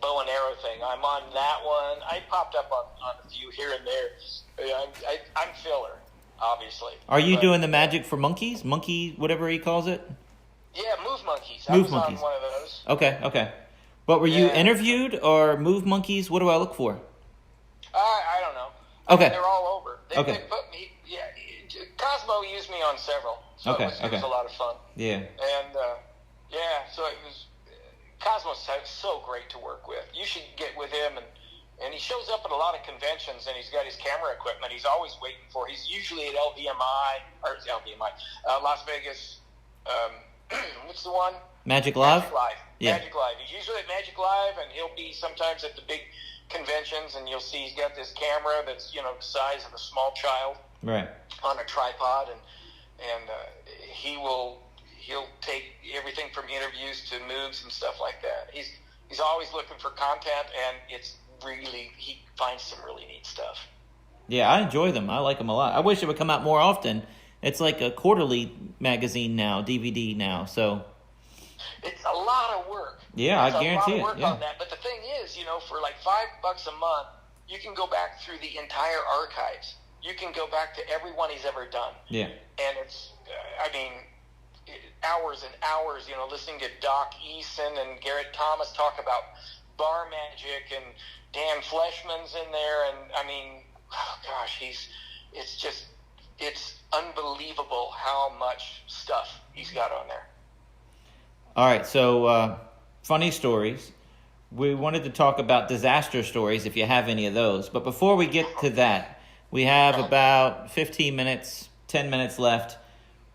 bow and arrow thing. I'm on that one. I popped up on a few here and there. I'm filler, obviously. Are you doing the magic for monkeys? Monkey, whatever he calls it? Yeah, Move Monkeys. Move I was Monkeys. on one of those. Okay. But were you interviewed or Move Monkeys? What do I look for? I don't know. Okay. They're all over. They put me. Yeah, Cosmo used me on several. So it was a lot of fun. Yeah. And so it was. Cosmo's so great to work with. You should get with him, and he shows up at a lot of conventions, and he's got his camera equipment. He's always waiting for. He's usually at Las Vegas. What's the one? Magic Live? Yeah. Magic Live. He's usually at Magic Live, and he'll be sometimes at the big conventions, and you'll see he's got this camera that's the size of a small child, right, on a tripod, and he'll take everything from interviews to moves and stuff like that. He's always looking for content, and he finds some really neat stuff. Yeah, I enjoy them. I like them a lot. I wish it would come out more often. It's like a quarterly magazine now, DVD now, so. It's a lot of work. Yeah, I guarantee it. It's a lot of work on that. But the thing is, for like $5 a month, you can go back through the entire archives. You can go back to every one he's ever done. Yeah. And it's, hours and hours, listening to Doc Eason and Garrett Thomas talk about bar magic, and Dan Fleshman's in there, and it's unbelievable how much stuff he's got on there. All right, so funny stories. We wanted to talk about disaster stories, if you have any of those. But before we get to that, we have about 10 minutes left.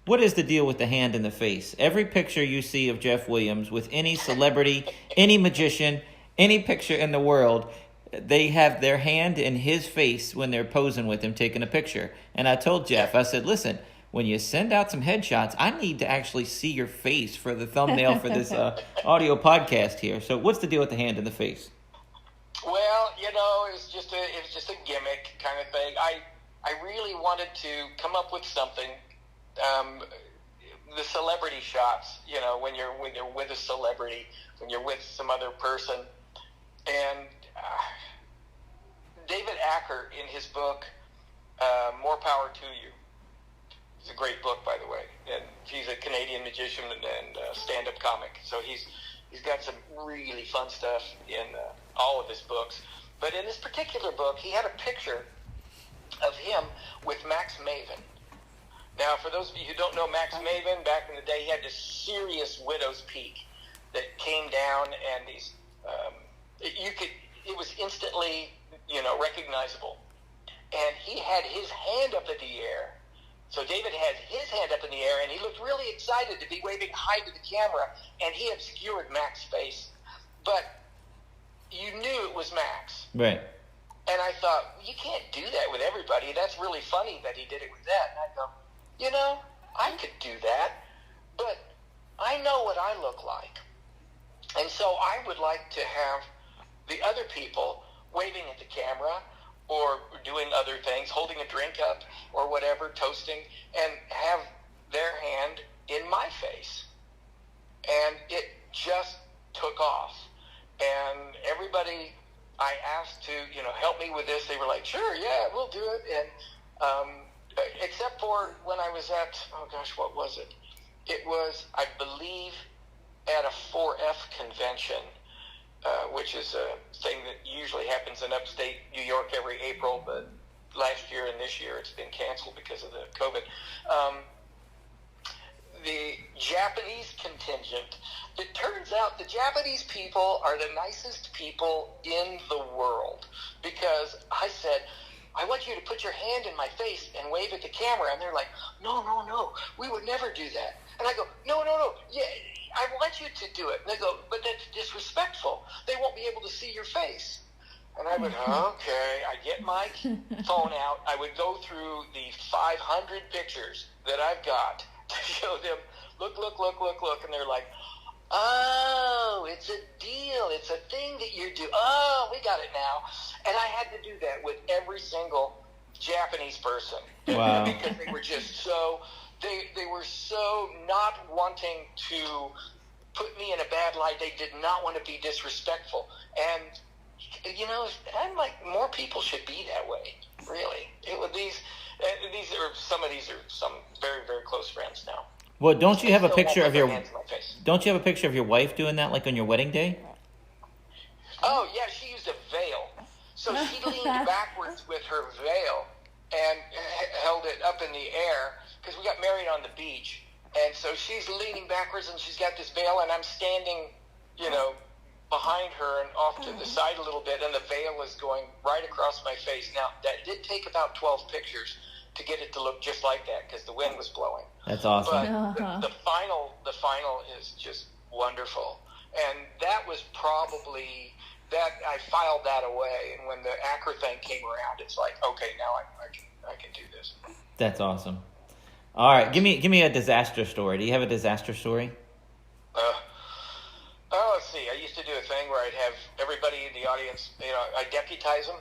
What is the deal with the hand in the face? Every picture you see of Geoff Williams with any celebrity, any magician, any picture in the world, they have their hand in his face when they're posing with him, taking a picture. And I told Geoff, I said, listen, when you send out some headshots, I need to actually see your face for the thumbnail for this audio podcast here. So what's the deal with the hand in the face? Well, it's just a gimmick kind of thing. I really wanted to come up with something. The celebrity shots, when you're with a celebrity, when you're with some other person, and David Acker in his book, More Power to You. It's a great book, by the way, and he's a Canadian magician and stand-up comic. So he's got some really fun stuff in all of his books. But in this particular book, he had a picture of him with Max Maven. Now, for those of you who don't know Max Maven, back in the day, he had this serious widow's peak that came down, and it was instantly, recognizable. And he had his hand up in the air. So David had his hand up in the air, and he looked really excited to be waving high to the camera, and he obscured Max's face. But you knew it was Max. Right. And I thought, you can't do that with everybody. That's really funny that he did it with that. And I go, I could do that, but I know what I look like. And so I would like to have the other people waving at the camera or doing other things, holding a drink up or whatever, toasting, and have their hand in my face. And it just took off. And everybody I asked to, help me with this, they were like, sure, yeah, we'll do it. And except for when I was at, what was it? It was, I believe, at a 4F convention, which is a thing that usually happens in upstate New York every April, but last year and this year it's been canceled because of the COVID. The Japanese contingent, it turns out the Japanese people are the nicest people in the world, because I said, I want you to put your hand in my face and wave at the camera. And they're like, no, we would never do that. And I go, no, yeah, I want you to do it. And they go, but that's disrespectful. They won't be able to see your face. And I would, okay, I'd get my phone out. I would go through the 500 pictures that I've got to show them, look. And they're like, oh, it's a deal. It's a thing that you do. Oh, we got it now. And I had to do that with every single Japanese person. Wow. Because they were just so, they were so not wanting to put me in a bad light. They did not want to be disrespectful. And, you know, I'm like, more people should be that way, really. These are some very, very close friends now. Well, don't you have a picture of your? Hands in my face. Don't you have a picture of your wife doing that, like on your wedding day? Oh, yeah, she used a veil. So she leaned backwards with her veil and held it up in the air because we got married on the beach. And so she's leaning backwards and she's got this veil, and I'm standing, you know, behind her and off to the side a little bit, and the veil is going right across my face. Now, that did take about 12 pictures to get it to look just like that because the wind was blowing. That's awesome. But the final is just wonderful. And that was probably that I filed that away. And when the Acre thing came around, it's like, okay, now I can do this. That's awesome. All right, give me a disaster story. Do you have a disaster story? Let's see. I used to do a thing where I'd have everybody in the audience, you know, I deputize them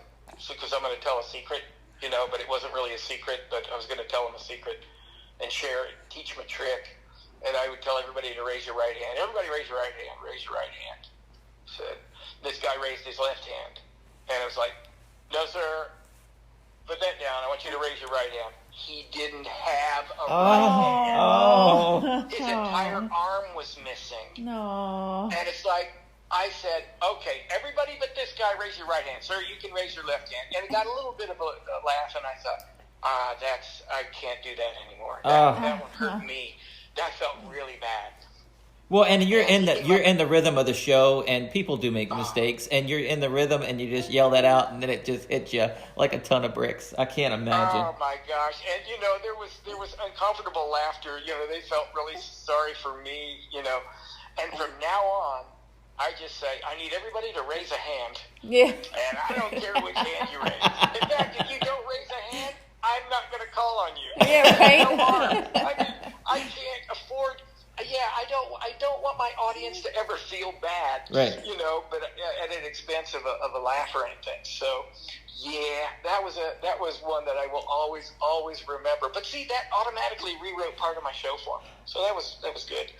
because I'm going to tell a secret, you know, but it wasn't really a secret, but I was going to tell them a secret and share it, teach them a trick. And I would tell everybody to raise your right hand. Everybody raise your right hand. Raise your right hand. So this guy raised his left hand. And I was like, no, sir. Put that down. I want you to raise your right hand. He didn't have a right hand. Oh. His entire arm was missing. No. And it's like, I said, okay, everybody but this guy, raise your right hand. Sir, you can raise your left hand. And it got a little bit of a laugh, and I thought, I can't do that anymore. That one hurt me. That felt really bad. Well, and you're in the rhythm of the show, and people do make mistakes, and you're in the rhythm, and you just yell that out, and then it just hits you like a ton of bricks. I can't imagine. Oh my gosh! And you know, there was uncomfortable laughter. You know, they felt really sorry for me. You know, and from now on, I just say I need everybody to raise a hand. Yeah. And I don't care which hand you raise. In fact, if you don't raise a hand, I'm not going to call on you. Yeah, right. No harm. I mean, I can't afford. Yeah, I don't want my audience to ever feel bad, right? You know, but at an expense of a laugh or anything. So, yeah, that was one that I will always remember. But see, that automatically rewrote part of my show for me. So that was good.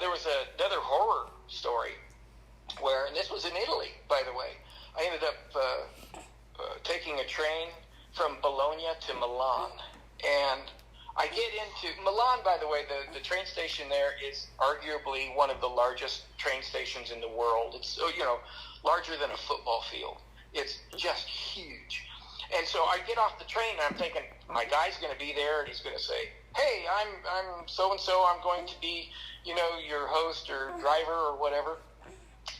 There was another horror story where, and this was in Italy, by the way. I ended up taking a train from Bologna to Milan, and I get into Milan, by the way, the train station there is arguably one of the largest train stations in the world. It's, you know, larger than a football field. It's just huge. And so I get off the train, and I'm thinking, my guy's going to be there, and he's going to say, hey, I'm so-and-so, I'm going to be, you know, your host or driver or whatever.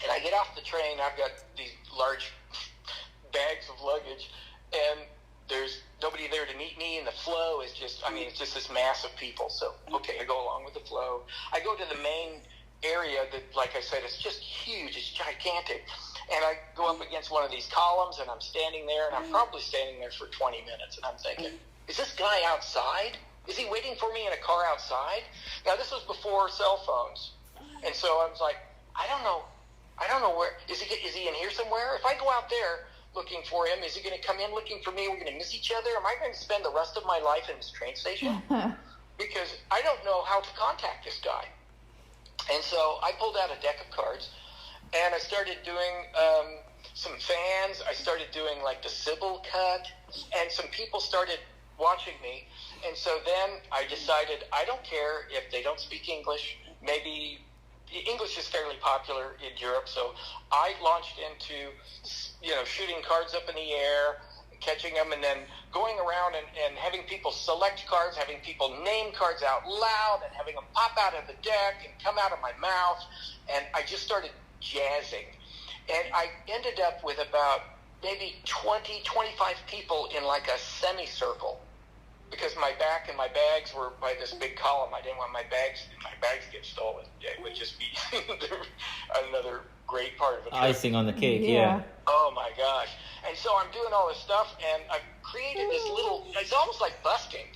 And I get off the train, I've got these large bags of luggage, and there's nobody there to meet me, and the flow is just, I mean, it's just this mass of people. So, okay, I go along with the flow. I go to the main area that, like I said, it's just huge. It's gigantic. And I go up against one of these columns, and I'm standing there, and I'm probably standing there for 20 minutes. And I'm thinking, is this guy outside? Is he waiting for me in a car outside? Now, this was before cell phones. And so I was like, I don't know where, is he in here somewhere? If I go out there looking for him, is he going to come in looking for me? We're going to miss each other? Am I going to spend the rest of my life in this train station? Because I don't know how to contact this guy. And so I pulled out a deck of cards, and I started doing some fans. I started doing like the Sybil cut, and some people started watching me. And so then I decided I don't care if they don't speak English. Maybe English is fairly popular in Europe, so I launched into, you know, shooting cards up in the air, catching them, and then going around and having people select cards, having people name cards out loud, and having them pop out of the deck and come out of my mouth, and I just started jazzing. And I ended up with about maybe 20, 25 people in like a semicircle, because my back and my bags were by this big column. I didn't want my bags get stolen. It would just be another great part of it. Icing on the cake, yeah. Oh my gosh. And so I'm doing all this stuff, and I've created this little, it's almost like busking,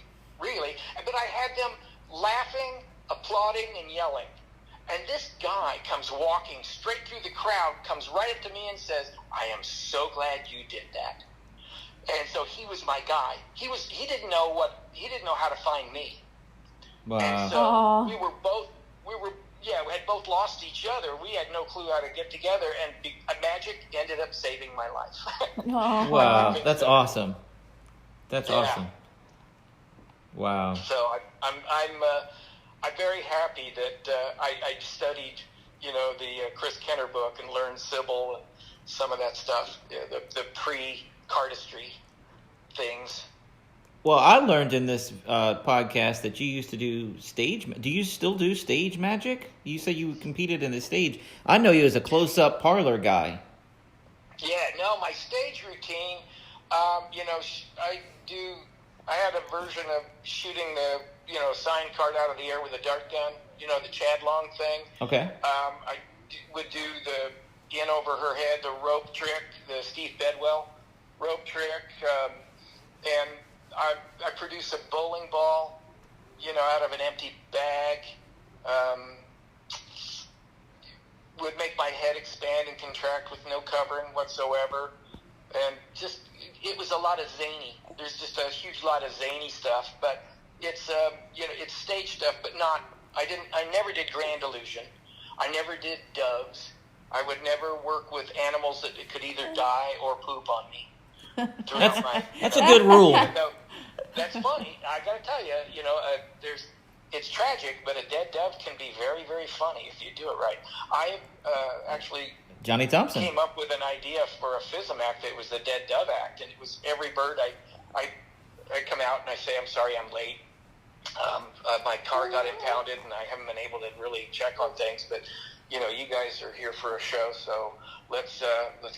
really. But I had them laughing, applauding, and yelling. And this guy comes walking straight through the crowd, comes right up to me and says, I am so glad you did that. And so he was my guy. He didn't know how to find me. Wow. And so Aw. we had both lost each other. We had no clue how to get together, and magic ended up saving my life. Aw. Wow, that's awesome. That's Yeah. awesome. Wow. So I'm very happy that I studied, the Chris Kenner book and learned Sybil and some of that stuff, the pre-cardistry things. Well, I learned in this podcast that you used to do stage. Do you still do stage magic? You say you competed in the stage. I know you as a close-up parlor guy. Yeah, no, my stage routine, I had a version of shooting the, sign card out of the air with a dart gun, the Chad Long thing. Okay. I would do the in over her head, the rope trick, the Steve Bedwell rope trick, and I produce a bowling ball, out of an empty bag. Would make my head expand and contract with no covering whatsoever, and it was a lot of zany. There's just a huge lot of zany stuff, but it's it's stage stuff, but not. I never did Grand Illusion. I never did doves. I would never work with animals that could either die or poop on me. That's a good rule. That's funny. I got to tell you, it's tragic, but a dead dove can be very, very funny if you do it right. I actually Johnny Thompson came up with an idea for a FISM act that was the Dead Dove Act, and it was every bird I come out and I say, I'm sorry, I'm late. My car got impounded, and I haven't been able to really check on things, but you guys are here for a show, so let's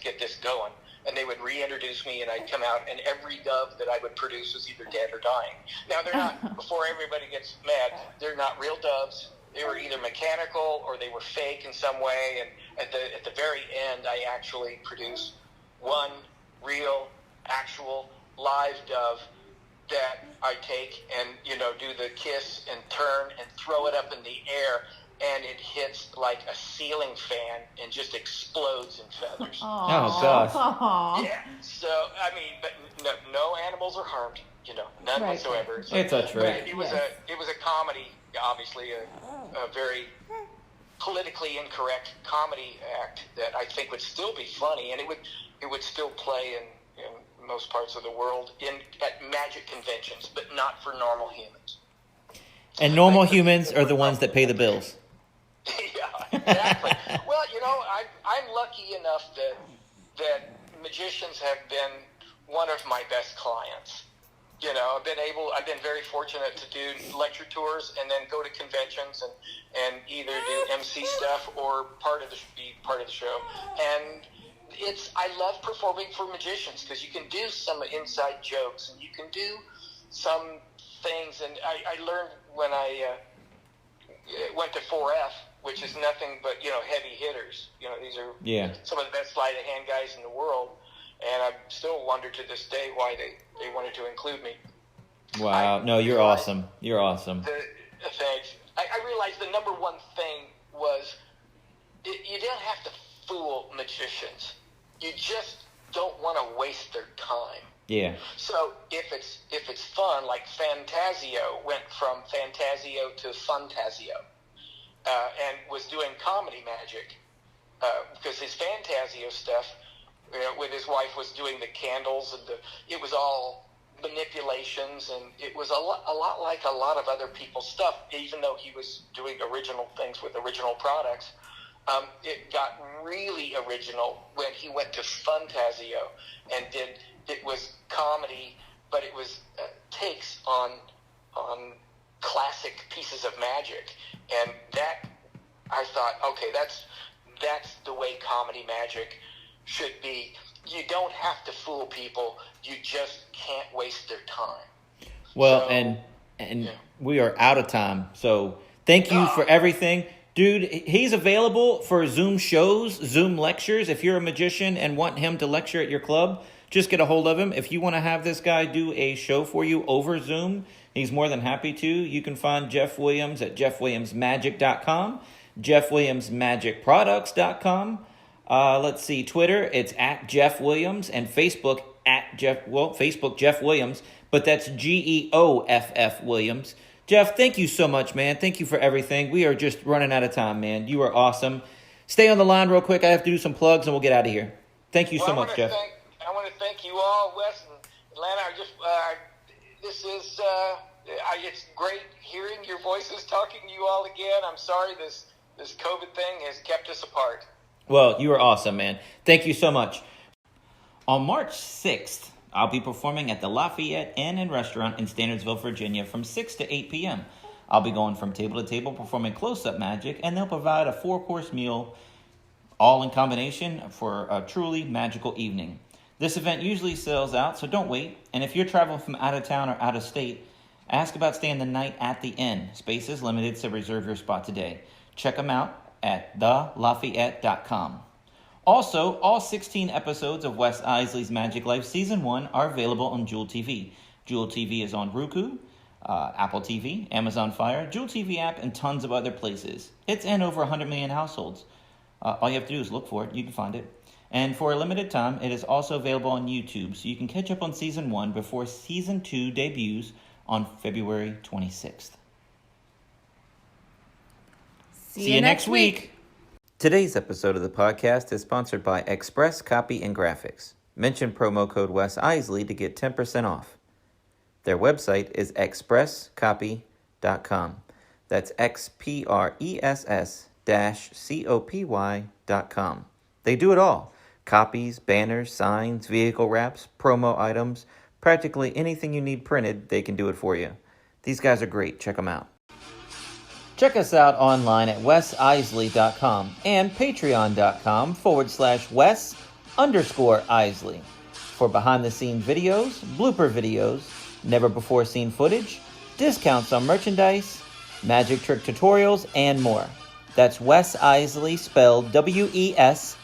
get this going. And they would reintroduce me, and I'd come out, and every dove that I would produce was either dead or dying. Now, they're not, before everybody gets mad, they're not real doves. They were either mechanical or they were fake in some way. And at the very end, I actually produce one real, actual, live dove that I take and, do the kiss and turn and throw it up in the air, and it hits like a ceiling fan and just explodes in feathers. Oh, gosh. Yeah. So, but no animals are harmed, none whatsoever. So, It's a trick. It was a comedy, obviously, a very politically incorrect comedy act that I think would still be funny, and it would still play in most parts of the world at magic conventions, but not for normal humans. And normal humans are the ones that pay the bills. Yeah, exactly. Well, I'm lucky enough that magicians have been one of my best clients. I've been very fortunate to do lecture tours and then go to conventions and either do MC stuff or be part of the show. And I love performing for magicians because you can do some inside jokes and you can do some things. And I learned when I went to 4F, which is nothing but, heavy hitters. These are some of the best sleight of hand guys in the world. And I still wonder to this day why they wanted to include me. Wow. No, you're awesome. You're awesome. Thanks. I realized the number one thing was you don't have to fool magicians. You just don't want to waste their time. Yeah. So if it's fun, like Fantasio went from Fantasio to Funtasio, and was doing comedy magic, because his Fantasio stuff, with his wife, was doing the candles and it was all manipulations, and it was a lot like a lot of other people's stuff. Even though he was doing original things with original products, it got really original when he went to Funtasio and it was comedy, but it was takes on classic pieces of magic, and that I thought, okay, that's the way comedy magic should be. You don't have to fool people. You just can't waste their time. Well, and we are out of time. So thank you for everything. Dude, he's available for Zoom shows, Zoom lectures. If you're a magician and want him to lecture at your club, just get a hold of him. If you want to have this guy do a show for you over Zoom, he's more than happy to. You can find Geoff Williams at jeffwilliamsmagic.com, jeffwilliamsmagicproducts.com. Let's see, Twitter, it's at Geoff Williams, and Facebook, at Facebook, Geoff Williams, but that's Geoff Williams. Geoff, thank you so much, man. Thank you for everything. We are just running out of time, man. You are awesome. Stay on the line real quick. I have to do some plugs, and we'll get out of here. Thank you so much, Geoff. I want to thank you all, Wes and Atlanta. It's great hearing your voices, talking to you all again. I'm sorry this COVID thing has kept us apart. Well, you are awesome, man. Thank you so much. On March 6th, I'll be performing at the Lafayette Inn and Restaurant in Standardsville, Virginia from 6 to 8 p.m. I'll be going from table to table performing close-up magic, and they'll provide a 4-course meal, all in combination for a truly magical evening. This event usually sells out, so don't wait. And if you're traveling from out of town or out of state, ask about staying the night at the inn. Space is limited, so reserve your spot today. Check them out at thelafayette.com. Also, all 16 episodes of Wes Iseli's Magiclife Season 1 are available on Jewel TV. Jewel TV is on Roku, Apple TV, Amazon Fire, Jewel TV app, and tons of other places. It's in over 100 million households. All you have to do is look for it. You can find it. And for a limited time, it is also available on YouTube, so you can catch up on Season 1 before Season 2 debuts on February 26th. See you next week. Today's episode of the podcast is sponsored by Express Copy and Graphics. Mention promo code Wes Iseli to get 10% off. Their website is expresscopy.com. That's XPRESS-COPY.com. They do it all. Copies, banners, signs, vehicle wraps, promo items, practically anything you need printed, they can do it for you. These guys are great. Check them out. Check us out online at wesiseli.com and patreon.com/Wes_Iseli for behind-the-scenes videos, blooper videos, never-before-seen footage, discounts on merchandise, magic trick tutorials, and more. That's Wes Iseli, spelled WESISELI.